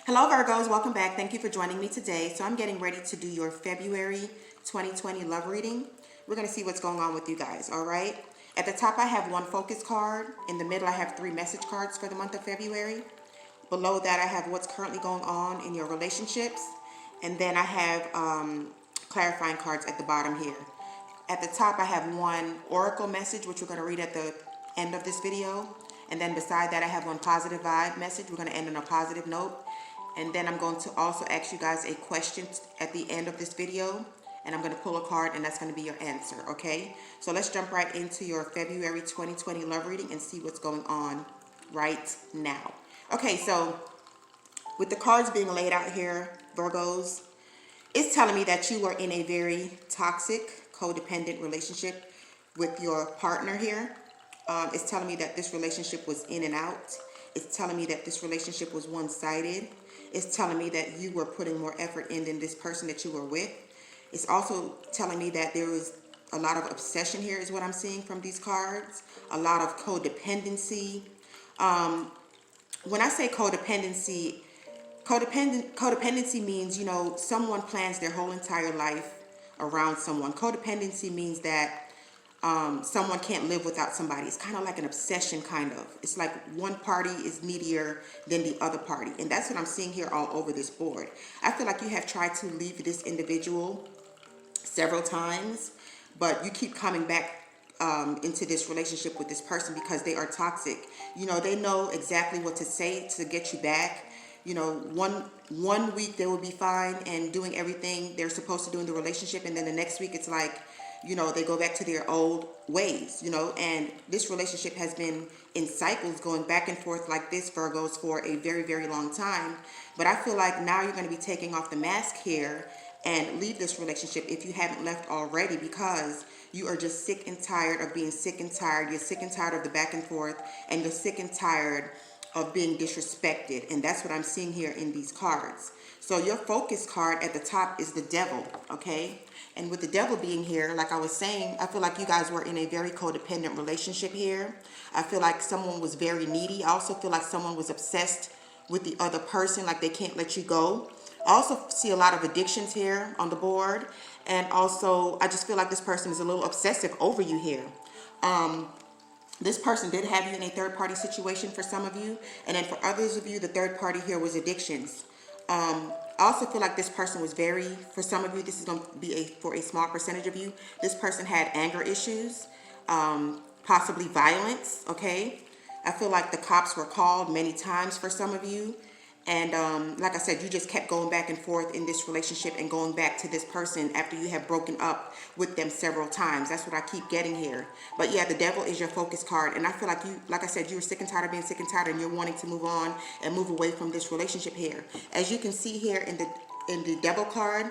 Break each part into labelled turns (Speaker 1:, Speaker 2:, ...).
Speaker 1: Hello Virgos, welcome back. Thank you for joining me today. So I'm getting ready to do your February 2020 love reading. We're going to see what's going on with you guys, all right? At the top I have one focus card. In the middle I have 3 message cards for the month of February. Below that I have what's currently going on in your relationships. And then I have clarifying cards at the bottom here. At the top I have one oracle message, which we're going to read at the end of this video. And then beside that I have one positive vibe message. We're going to end on a positive note. And then I'm going to also ask you guys a question at the end of this video. And I'm going to pull a card and that's going to be your answer, okay? So let's jump right into your February 2020 love reading and see what's going on right now. Okay, so with the cards being laid out here, Virgos, it's telling me that you are in a very toxic, codependent relationship with your partner here. It's telling me that this relationship was in and out. It's telling me that this relationship was one-sided. It's telling me that you were putting more effort in than this person that you were with. It's also telling me that there was a lot of obsession here is what I'm seeing from these cards. A lot of codependency. When I say codependency means, you know, someone plans their whole entire life around someone. Codependency means that someone can't live without somebody. It's kind of like an obsession, kind of. It's like one party is needier than the other party. And that's what I'm seeing here all over this board. I feel like you have tried to leave this individual several times, but you keep coming back into this relationship with this person because they are toxic. You know, they know exactly what to say to get you back. You know, one week they will be fine and doing everything they're supposed to do in the relationship, and then the next week it's like, you know, they go back to their old ways, you know, and this relationship has been in cycles going back and forth like this, Virgos, for a very, very long time. But I feel like now you're going to be taking off the mask here and leave this relationship if you haven't left already, because you are just sick and tired of being sick and tired. You're sick and tired of the back and forth, and you're sick and tired of being disrespected. And that's what I'm seeing here in these cards. So your focus card at the top is the Devil, okay? And with the Devil being here, like I was saying, I feel like you guys were in a very codependent relationship here. I feel like someone was very needy. I also feel like someone was obsessed with the other person, like they can't let you go. I also see a lot of addictions here on the board. And also, I just feel like this person is a little obsessive over you here. This person did have you in a third-party situation for some of you. And then for others of you, the third party here was addictions. I also feel like this person was for some of you, this is going to be for a small percentage of you, this person had anger issues, possibly violence, okay? I feel like the cops were called many times for some of you. And like I said, you just kept going back and forth in this relationship and going back to this person after you have broken up with them several times. That's what I keep getting here. But yeah, the Devil is your focus card. And I feel like you, like I said, you were sick and tired of being sick and tired, and you're wanting to move on and move away from this relationship here. As you can see here in the Devil card,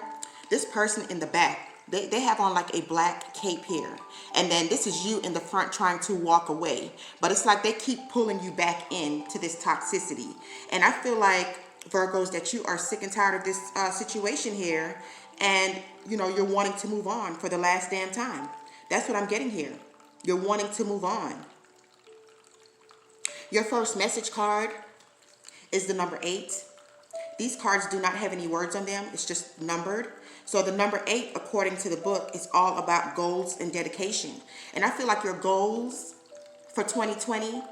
Speaker 1: this person in the back, they have on like a black cape here. And then this is you in the front trying to walk away. But it's like they keep pulling you back into this toxicity. And I feel like, Virgos, that you are sick and tired of this situation here. And, you know, you're wanting to move on for the last damn time. That's what I'm getting here. You're wanting to move on. Your first message card is the number 8. These cards do not have any words on them. It's just numbered. So the number 8, according to the book, is all about goals and dedication. And I feel like your goals for 2020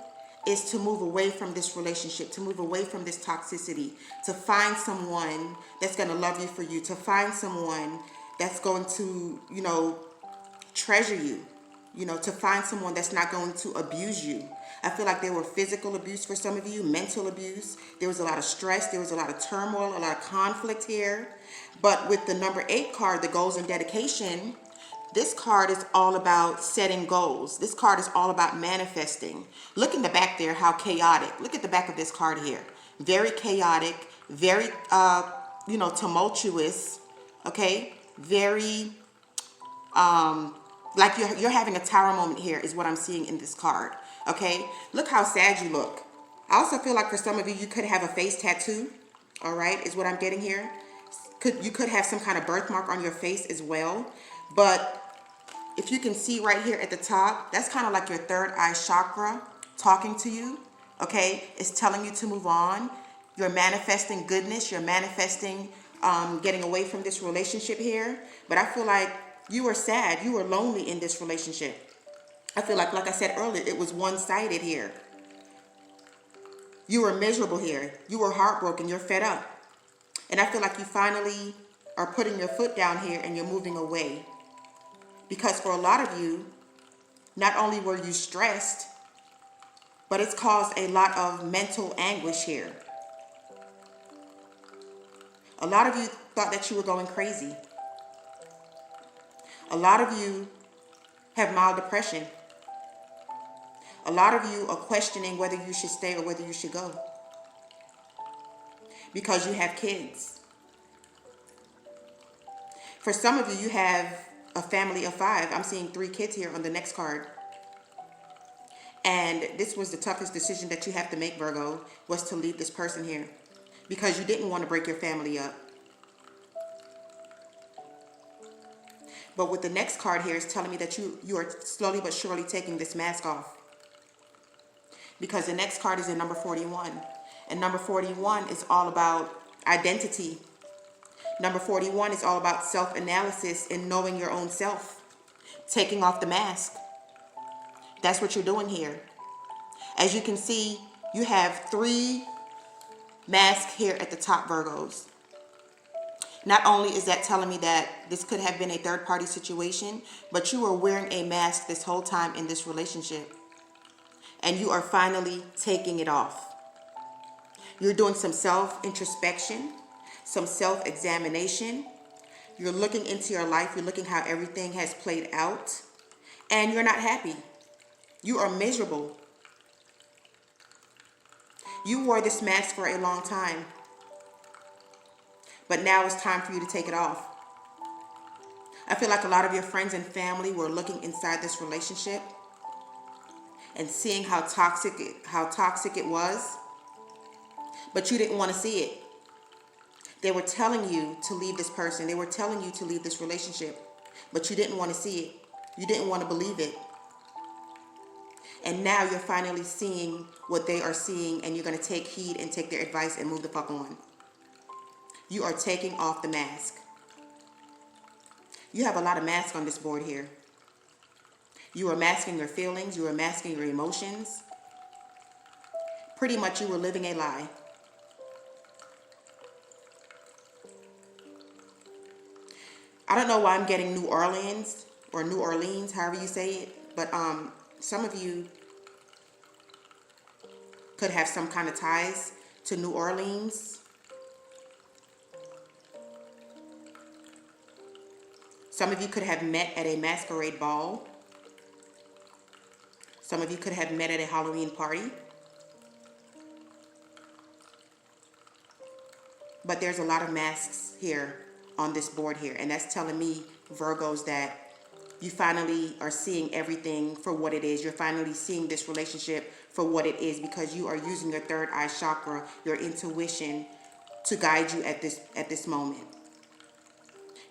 Speaker 1: is to move away from this relationship, to move away from this toxicity, to find someone that's going to love you for you, to find someone that's going to, you know, treasure you, you know, to find someone that's not going to abuse you. I feel like there were physical abuse for some of you, mental abuse. There was a lot of stress. There was a lot of turmoil, a lot of conflict here. But with the number 8 card, the goals and dedication, this card is all about setting goals. This card is all about manifesting. Look in the back there, how chaotic. Look at the back of this card here. Very chaotic, very, you know, tumultuous, okay? Very, like you're having a tower moment here is what I'm seeing in this card. Okay, look how sad you look. I also feel like for some of you, you could have a face tattoo. All right, is what I'm getting here. You could have some kind of birthmark on your face as well. But if you can see right here at the top, that's kind of like your third eye chakra talking to you. Okay, it's telling you to move on. You're manifesting goodness. You're manifesting getting away from this relationship here. But I feel like you were sad. You were lonely in this relationship. I feel like I said earlier, it was one-sided here. You were miserable here. You were heartbroken. You're fed up. And I feel like you finally are putting your foot down here and you're moving away. Because for a lot of you, not only were you stressed, but it's caused a lot of mental anguish here. A lot of you thought that you were going crazy. A lot of you have mild depression. A lot of you are questioning whether you should stay or whether you should go. Because you have kids. For some of you, you have a family of 5. I'm seeing 3 kids here on the next card. And this was the toughest decision that you have to make, Virgo, was to leave this person here. Because you didn't want to break your family up. But with the next card here, it's telling me that you are slowly but surely taking this mask off. Because the next card is in number 41. And number 41 is all about identity. Number 41 is all about self-analysis and knowing your own self. Taking off the mask. That's what you're doing here. As you can see, you have 3 masks here at the top, Virgos. Not only is that telling me that this could have been a third-party situation, but you were wearing a mask this whole time in this relationship. And you are finally taking it off. You're doing some self-introspection, some self-examination. You're looking into your life. You're looking how everything has played out. And you're not happy. You are miserable. You wore this mask for a long time. But now it's time for you to take it off. I feel like a lot of your friends and family were looking inside this relationship and seeing how toxic it was. But you didn't want to see it. They were telling you to leave this person. They were telling you to leave this relationship. But you didn't want to see it. You didn't want to believe it. And now you're finally seeing what they are seeing, and you're going to take heed and take their advice and move the fuck on. You are taking off the mask. You have a lot of masks on this board here. You are masking your feelings. You are masking your emotions. Pretty much you were living a lie. I don't know why I'm getting New Orleans or New Orleans, however you say it. But some of you could have some kind of ties to New Orleans. Some of you could have met at a masquerade ball. Some of you could have met at a Halloween party. But there's a lot of masks here on this board here. And that's telling me, Virgos, that you finally are seeing everything for what it is. You're finally seeing this relationship for what it is, because you are using your third eye chakra, your intuition, to guide you at this moment.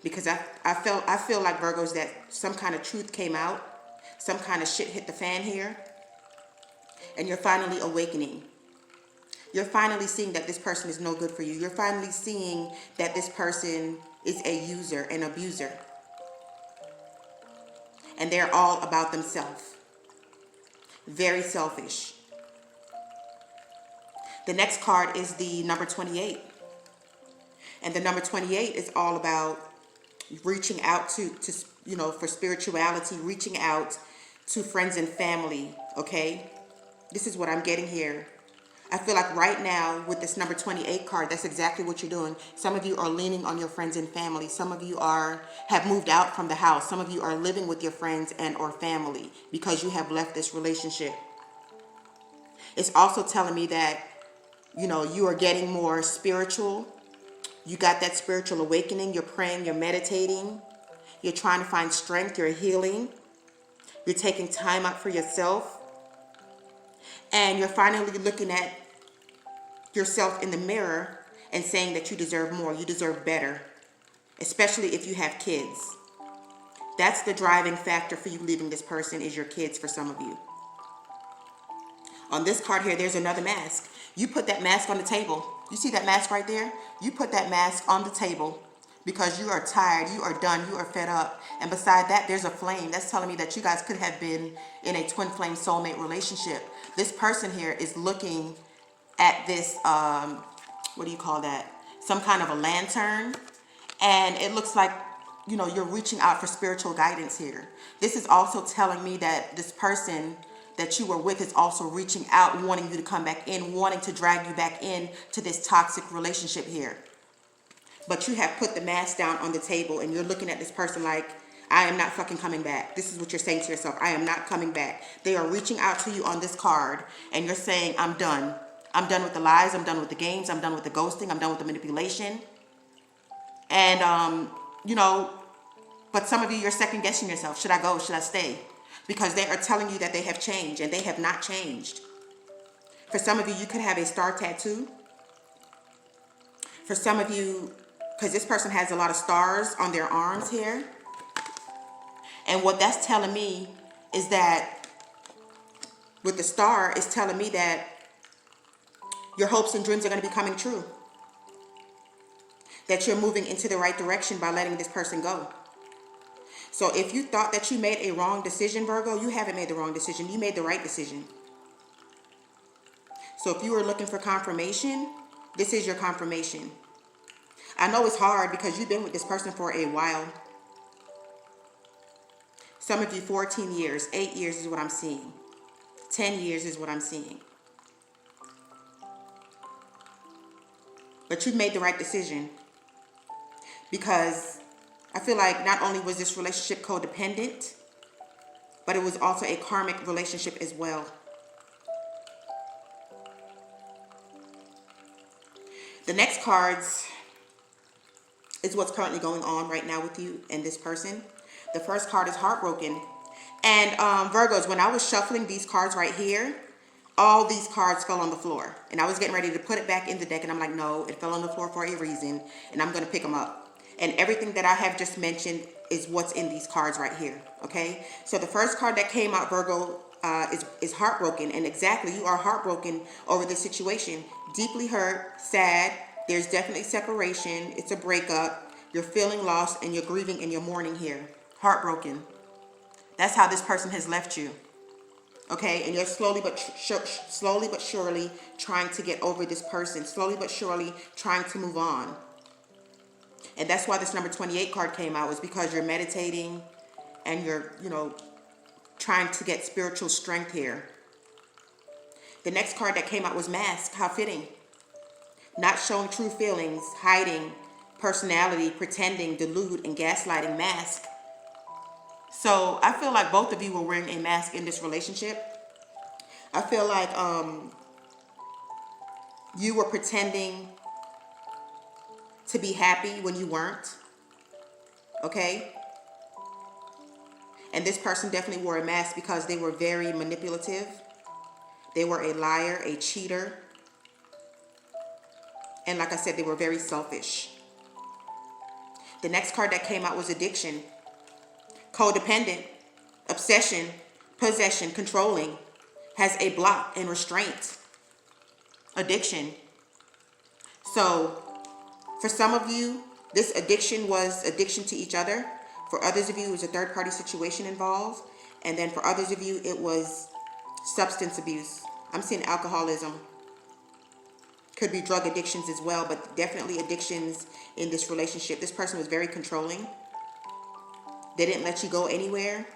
Speaker 1: Because I feel like, Virgos, that some kind of truth came out. Some kind of shit hit the fan here. And you're finally awakening. You're finally seeing that this person is no good for you. You're finally seeing that this person is a user, an abuser. And they're all about themselves. Very selfish. The next card is the number 28. And the number 28 is all about reaching out to for spirituality, reaching out to friends and family, okay? This is what I'm getting here. I feel like right now with this number 28 card, that's exactly what you're doing. Some of you are leaning on your friends and family. Some of you have moved out from the house. Some of you are living with your friends and or family because you have left this relationship. It's also telling me that, you are getting more spiritual. You got that spiritual awakening. You're praying, you're meditating. You're trying to find strength. You're healing. You're taking time out for yourself. And you're finally looking at yourself in the mirror and saying that you deserve more. You deserve better. Especially if you have kids. That's the driving factor for you leaving this person, is your kids for some of you. On this card here, there's another mask. You put that mask on the table. You see that mask right there? You put that mask on the table because you are tired, you are done, you are fed up. And beside that, there's a flame. That's telling me that you guys could have been in a twin flame soulmate relationship. This person here is looking at this, what do you call that? Some kind of a lantern. And it looks like, you know, you're reaching out for spiritual guidance here. This is also telling me that this person that you were with is also reaching out, wanting you to come back in, wanting to drag you back in to this toxic relationship here. But you have put the mask down on the table and you're looking at this person like, I am not fucking coming back. This is what you're saying to yourself. I am not coming back. They are reaching out to you on this card and you're saying, I'm done. I'm done with the lies. I'm done with the games. I'm done with the ghosting. I'm done with the manipulation. And, you know, but some of you, you're second guessing yourself. Should I go? Should I stay? Because they are telling you that they have changed and they have not changed. For some of you, you could have a star tattoo. For some of you, because this person has a lot of stars on their arms here. And what that's telling me is that with the star, it's telling me that your hopes and dreams are going to be coming true. That you're moving into the right direction by letting this person go. So if you thought that you made a wrong decision, Virgo, you haven't made the wrong decision. You made the right decision. So if you were looking for confirmation, this is your confirmation. I know it's hard because you've been with this person for a while. Some of you 14 years, 8 years is what I'm seeing. 10 years is what I'm seeing. But you've made the right decision. Because I feel like not only was this relationship codependent, but it was also a karmic relationship as well. The next cards is what's currently going on right now with you and this person. The first card is heartbroken. And Virgos, when I was shuffling these cards right here, all these cards fell on the floor. And I was getting ready to put it back in the deck. And I'm like, no, it fell on the floor for a reason. And I'm going to pick them up. And everything that I have just mentioned is what's in these cards right here. Okay. So the first card that came out, Virgo, is heartbroken. And exactly, you are heartbroken over this situation. Deeply hurt, sad. There's definitely separation. It's a breakup. You're feeling lost and you're grieving and you're mourning here. Heartbroken. That's how this person has left you. Okay, and you're slowly but surely trying to get over this person. Slowly but surely trying to move on. And that's why this number 28 card came out, was because you're meditating and you're, you know, trying to get spiritual strength here. The next card that came out was mask. How fitting. Not showing true feelings, hiding personality, pretending, delude, and gaslighting. Mask. So I feel like both of you were wearing a mask in this relationship. I feel like you were pretending to be happy when you weren't. Okay? And this person definitely wore a mask because they were very manipulative. They were a liar, a cheater. And like I said, they were very selfish. The next card that came out was addiction. Codependent, obsession, possession, controlling, has a block and restraint. Addiction. So for some of you, this addiction was addiction to each other. For others of you, it was a third-party situation involved. And then for others of you, it was substance abuse. I'm seeing alcoholism. Could be drug addictions as well, but definitely addictions in this relationship. This person was very controlling. They didn't let you go anywhere.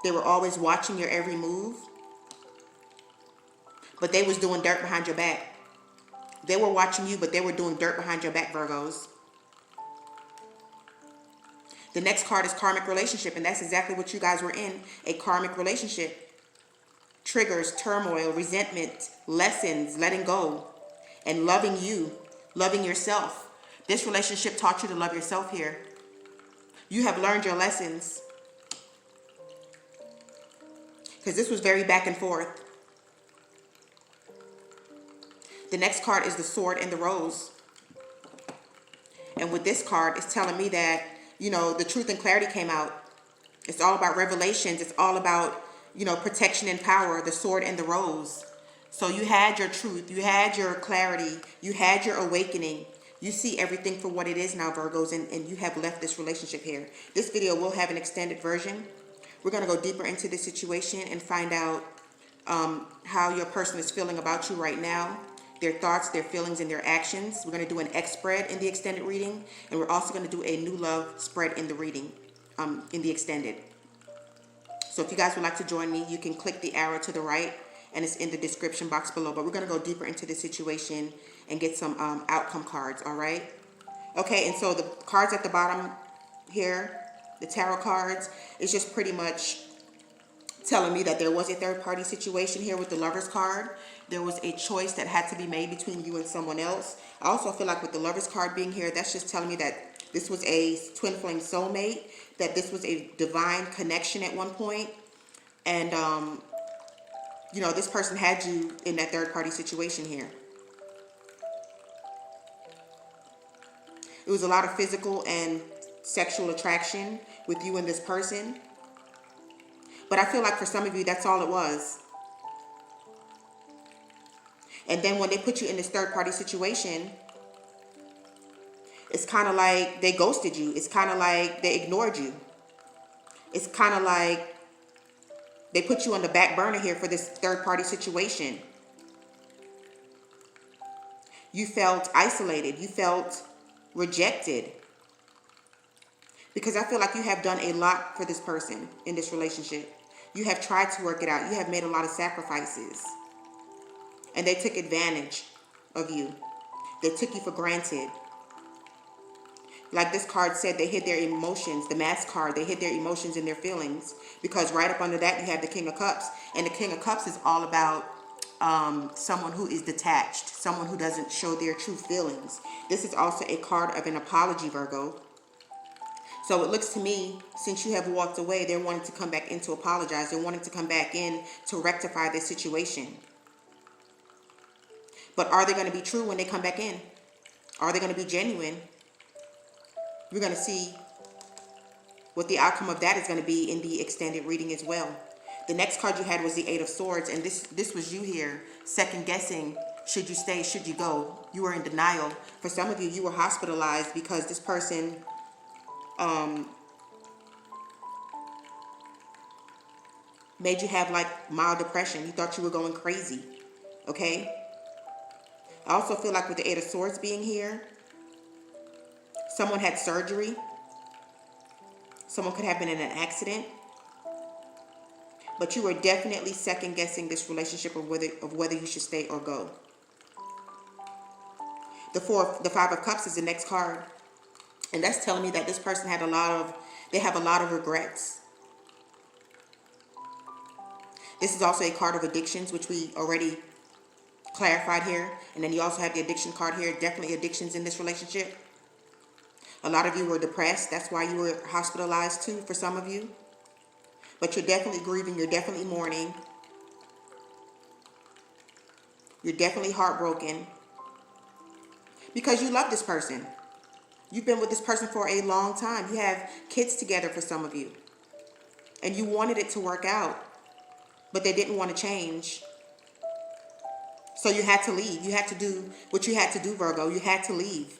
Speaker 1: They were always watching your every move. But they was doing dirt behind your back. They were watching you, but they were doing dirt behind your back, Virgos. The next card is karmic relationship, and that's exactly what you guys were in, a karmic relationship. Triggers, turmoil, resentment, lessons, letting go, and loving you, loving yourself. This relationship taught you to love yourself here. You have learned your lessons. Because this was very back and forth. The next card is the sword and the rose. And with this card, it's telling me that, you know, the truth and clarity came out. It's all about revelations. It's all about, you know, protection and power, the sword and the rose. So you had your truth, you had your clarity, you had your awakening. You see everything for what it is now, Virgos, and you have left this relationship here. This video will have an extended version. We're going to go deeper into this situation and find out how your person is feeling about you right now, their thoughts, their feelings, and their actions. We're going to do an X spread in the extended reading, and we're also going to do a new love spread in the reading, in the extended. So if you guys would like to join me, you can click the arrow to the right, and it's in the description box below. But we're going to go deeper into the situation and get some outcome cards, all right? Okay, and so the cards at the bottom here, the tarot cards, is just pretty much telling me that there was a third-party situation here with the Lover's card. There was a choice that had to be made between you and someone else. I also feel like with the Lover's card being here, that's just telling me that this was a twin flame soulmate, that this was a divine connection at one point. And, you know, this person had you in that third-party situation here. It was a lot of physical and sexual attraction with you and this person. But I feel like for some of you, that's all it was. And then when they put you in this third-party situation, it's kind of like they ghosted you. It's kind of like they ignored you. It's kind of like they put you on the back burner here for this third-party situation. You felt isolated. You felt rejected. Because I feel like you have done a lot for this person in this relationship. You have tried to work it out. You have made a lot of sacrifices. And they took advantage of you. They took you for granted. Like this card said, they hid their emotions. The Mask card, they hid their emotions and their feelings. Because right up under that, you have the King of Cups. And the King of Cups is all about someone who is detached. Someone who doesn't show their true feelings. This is also a card of an apology, Virgo. So it looks to me, since you have walked away, they're wanting to come back in to apologize. They're wanting to come back in to rectify their situation. But are they going to be true when they come back in? Are they going to be genuine? We're going to see what the outcome of that is going to be in the extended reading as well. The next card you had was the Eight of Swords, and this was you here, second guessing, should you stay, should you go? You were in denial. For some of you, you were hospitalized because this person made you have like mild depression. You thought you were going crazy. Okay? I also feel like with the Eight of Swords being here, someone had surgery. Someone could have been in an accident. But you were definitely second guessing this relationship of whether you should stay or go. The Five of Cups is the next card. And that's telling me that this person had they have a lot of regrets. This is also a card of addictions, which we already clarified here. And then you also have the addiction card here. Definitely addictions in this relationship. A lot of you were depressed. That's why you were hospitalized too, for some of you. But you're definitely grieving. You're definitely mourning. You're definitely heartbroken. Because you love this person. You've been with this person for a long time. You have kids together for some of you. And you wanted it to work out. But they didn't want to change. So you had to leave. You had to do what you had to do, Virgo. You had to leave.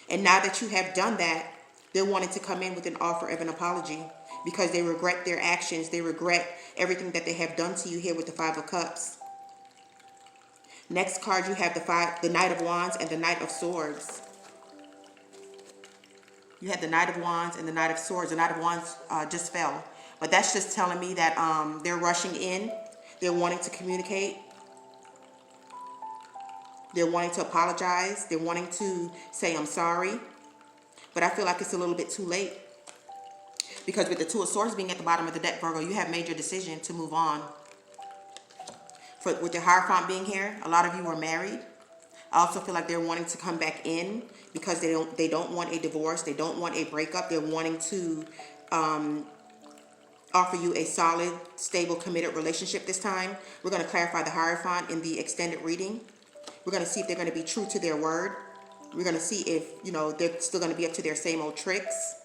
Speaker 1: And now that you have done that, they're wanting to come in with an offer of an apology. Because they regret their actions. They regret everything that they have done to you here with the Five of Cups. Next card, you have the Knight of Wands and the Knight of Swords. You had the Knight of Wands and the Knight of Swords. The Knight of Wands just fell. But that's just telling me that they're rushing in. They're wanting to communicate. They're wanting to apologize. They're wanting to say, I'm sorry. But I feel like it's a little bit too late. Because with the Two of Swords being at the bottom of the deck, Virgo, you have made your decision to move on. With the Hierophant being here, a lot of you are married. I also feel like they're wanting to come back in because they don't want a divorce. They don't want a breakup. They're wanting to offer you a solid, stable, committed relationship this time. We're going to clarify the Hierophant in the extended reading. We're going to see if they're going to be true to their word. We're going to see if, you know, they're still going to be up to their same old tricks.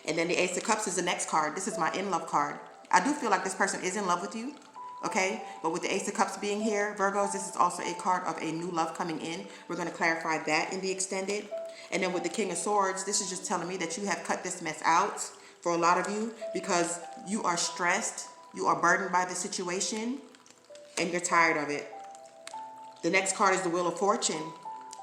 Speaker 1: And then the Ace of Cups is the next card. This is my in love card. I do feel like this person is in love with you. Okay, but with the Ace of Cups being here, Virgos, this is also a card of a new love coming in. We're going to clarify that in the extended. And then with the King of Swords, this is just telling me that you have cut this mess out for a lot of you because you are stressed, you are burdened by the situation, and you're tired of it. The next card is the Wheel of Fortune.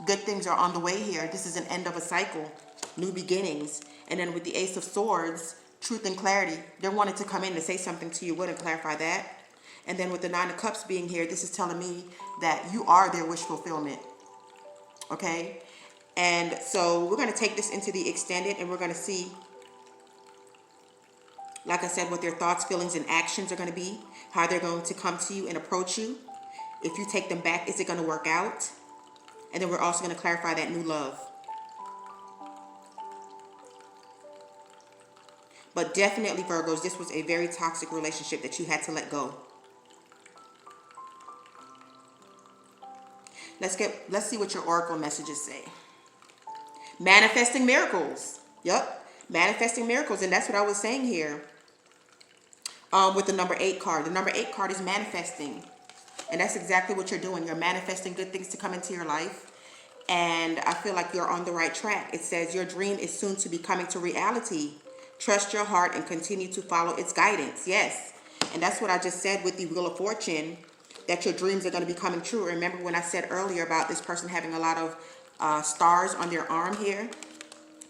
Speaker 1: Good things are on the way here. This is an end of a cycle, new beginnings. And then with the Ace of Swords, truth and clarity. They're wanting to come in to say something to you. We're going to clarify that. And then with the Nine of Cups being here, this is telling me that you are their wish fulfillment. Okay? And so we're going to take this into the extended and we're going to see, like I said, what their thoughts, feelings, and actions are going to be. How they're going to come to you and approach you. If you take them back, is it going to work out? And then we're also going to clarify that new love. But definitely, Virgos, this was a very toxic relationship that you had to let go. Let's see what your oracle messages say. Manifesting miracles. Yep, manifesting miracles. And that's what I was saying here with the number 8 card. The number 8 card is manifesting. And that's exactly what you're doing. You're manifesting good things to come into your life. And I feel like you're on the right track. It says your dream is soon to be coming to reality. Trust your heart and continue to follow its guidance. Yes. And that's what I just said with the Wheel of Fortune, that your dreams are going to be coming true. Remember when I said earlier about this person having a lot of stars on their arm here?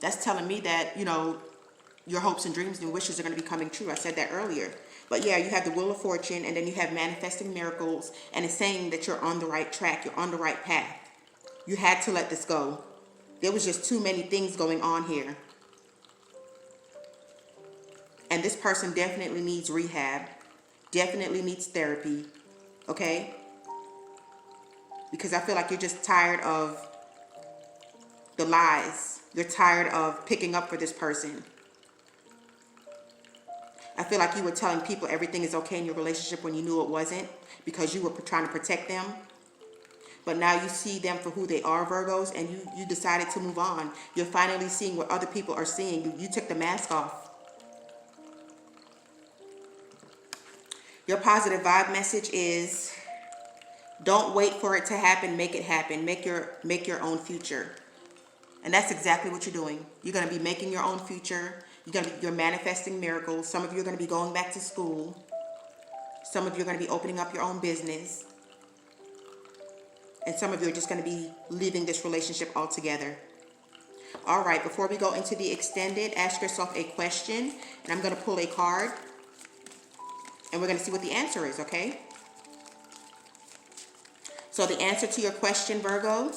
Speaker 1: That's telling me that, you know, your hopes and dreams and wishes are going to be coming true. I said that earlier. But yeah, you have the Wheel of Fortune and then you have manifesting miracles. And it's saying that you're on the right track. You're on the right path. You had to let this go. There was just too many things going on here. And this person definitely needs rehab. Definitely needs therapy. Okay? Because I feel like you're just tired of the lies. You're tired of picking up for this person. I feel like you were telling people everything is okay in your relationship when you knew it wasn't, because you were trying to protect them. But now you see them for who they are, Virgos, and you decided to move on. You're finally seeing what other people are seeing. You took the mask off. Your positive vibe message is, don't wait for it to happen, make it happen. Make your own future. And that's exactly what you're doing. You're going to be making your own future. You're manifesting miracles. Some of you are going to be going back to school. Some of you are going to be opening up your own business. And some of you are just going to be leaving this relationship altogether. All right, before we go into the extended, ask yourself a question. And I'm going to pull a card. And we're going to see what the answer is, okay? So the answer to your question, Virgo,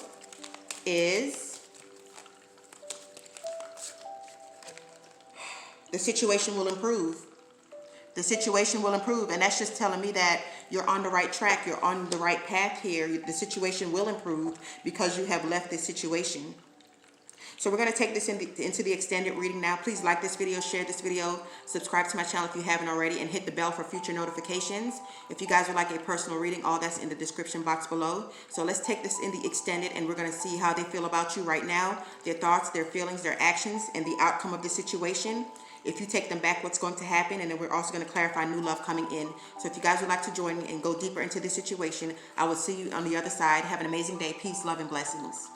Speaker 1: is the situation will improve. The situation will improve. And that's just telling me that you're on the right track. You're on the right path here. The situation will improve because you have left this situation. So we're going to take this into the extended reading now. Please like this video, share this video, subscribe to my channel if you haven't already, and hit the bell for future notifications. If you guys would like a personal reading, all that's in the description box below. So let's take this in the extended, and we're going to see how they feel about you right now, their thoughts, their feelings, their actions, and the outcome of the situation. If you take them back, what's going to happen, and then we're also going to clarify new love coming in. So if you guys would like to join me and go deeper into this situation, I will see you on the other side. Have an amazing day. Peace, love, and blessings.